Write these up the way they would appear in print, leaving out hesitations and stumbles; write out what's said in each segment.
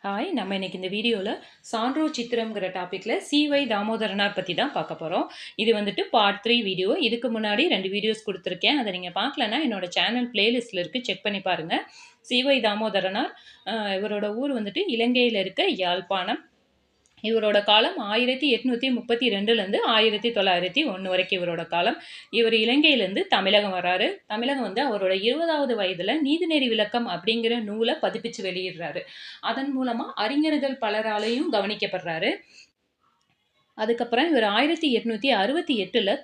Hi, நம்ம இன்னைக்கு இந்த வீடியோல சான்றோர் சித்திரம்ங்கிற டாபிக்ல சி.வை. தாமோதரனார் பத்தி தான் பார்க்க போறோம். இது வந்துட்டு பார்ட் 3 வீடியோ. இதுக்கு முன்னாடி 2 வீடியோஸ் குடுத்துருக்கேன். அத நீங்க பார்க்கலன்னா என்னோட சேனல் பிளேலிஸ்ட்ல இருக்கு. செக் பண்ணி பாருங்க. சி.வை. தாமோதரனார் இவரோட ஊர் வந்துட்டு இலங்கையில இருக்க யாழ்ப்பாணம். இவரோட காலம் 1832லேருந்து 1901 வரைக்கும் இவரோட காலம். இவர் இலங்கையிலேருந்து தமிழகம் வராரு. தமிழகம் வந்து அவரோட 20வது வயதுல நீதிநெறி விளக்கம் அப்படிங்கிற நூல பதிப்பிச்சு வெளியிடுறாரு. அதன் மூலமா அறிஞர்கள் பலராலயும் கவனிக்கப்படுறாரு. அதுக்கப்புறம் இவர் 1868ல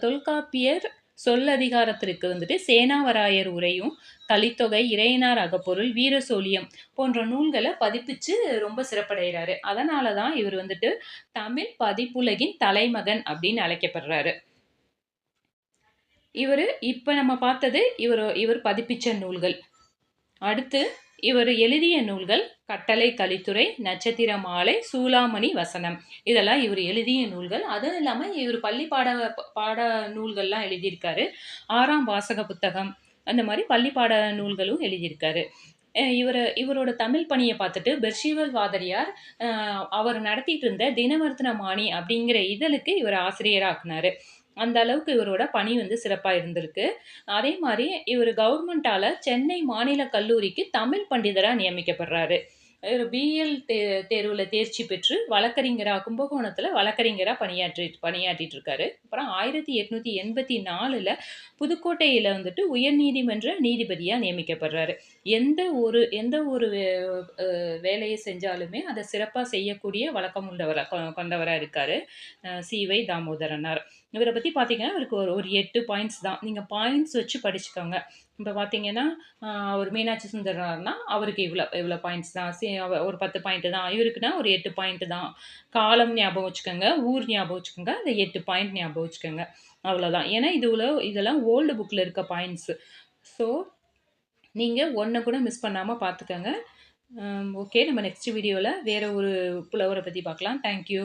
தொல்காப்பியர் சொல்லதிகாரத்திற்கு வந்துட்டு சேனாவராயர் உரையும், கலித்தொகை, இறையனார் அகப்பொருள், வீரசோழியம் போன்ற நூல்கள பதிப்பிச்சு ரொம்ப சிறப்படைறாரு. அதனால தான் இவர் வந்துட்டு தமிழ் பதிப்புலகின் தலைமகன் அப்படின்னு அழைக்கப்படுறாரு. இப்ப நம்ம பார்த்தது இவர் பதிப்பிச்ச நூல்கள். அடுத்து இவர் எழுதிய நூல்கள் கட்டளை கலித்துறை, நட்சத்திர மாலை, சூளாமணி வசனம். இதெல்லாம் இவர் எழுதிய நூல்கள். அதுவும் இல்லாம இவர் பள்ளி பாட நூல்கள்லாம் எழுதியிருக்காரு. 6ஆம் வாசக புத்தகம் அந்த மாதிரி பள்ளி பாட நூல்களும் எழுதியிருக்காரு. இவரோட தமிழ் பணிய பார்த்துட்டு பெர்ஷிவல் வாதிரியார் அவர் நடத்திட்டு இருந்த தினவர்த்தனமானி அப்படிங்கிற இதழுக்கு இவர் ஆசிரியரா ஆக்குனாரு. அந்த அளவுக்கு இவரோட பணி வந்து சிறப்பா இருந்திருக்கு. அதே மாரி இவரு கவர்மெண்ட்டால சென்னை மாநில கல்லூரிக்கு தமிழ் பண்டிதரா நியமிக்கப்படுறாரு. இவரு பிஎல் தேர்வுல தேர்ச்சி பெற்று கும்பகோணத்துல வழக்கறிஞரா பணியாற்றிட்டு இருக்காரு. அப்புறம் 1884ல புதுக்கோட்டையில வந்துட்டு உயர்நீதிமன்ற நீதிபதியா நியமிக்கப்படுறாரு. எந்த ஒரு வேலைய செஞ்சாலுமே அத சிறப்பா செய்யக்கூடிய வழக்கம் கொண்டவரா இருக்காரு. சி.வை. தாமோதரனார். இவர பத்தி பார்த்தீங்கன்னா, இவருக்கு ஒரு ஒரு 8 பாயிண்ட்ஸ் தான். நீங்க பாயிண்ட்ஸ் வச்சு படிச்சுக்கோங்க. இப்ப பார்த்தீங்கன்னா, ஒரு மீனாட்சி சுந்தரனார்னா, அவருக்கு இவ்வளோ பாயிண்ட்ஸ் தான். ஒரு 10 பாயிண்ட் தான். இவருக்குன்னா ஒரு 8 பாயிண்ட் தான். காலம் ஞாபகம் வச்சுக்கோங்க, ஊர் ஞாபகம் வச்சுக்கோங்க. அந்த 8 பாயிண்ட் ஞாபகம் வச்சுக்கோங்க. அவ்வளோதான். ஏன்னா இதெல்லாம் ஓல்டு புக்ல இருக்க பாயிண்ட்ஸ். ஸோ, நீங்க ஒண்ண கூட மிஸ் பண்ணாம பார்த்துக்கங்க. ஓகே. நம்ம நெக்ஸ்ட் வீடியோல வேற ஒரு புலவர பத்தி பார்க்கலாம். Thank you.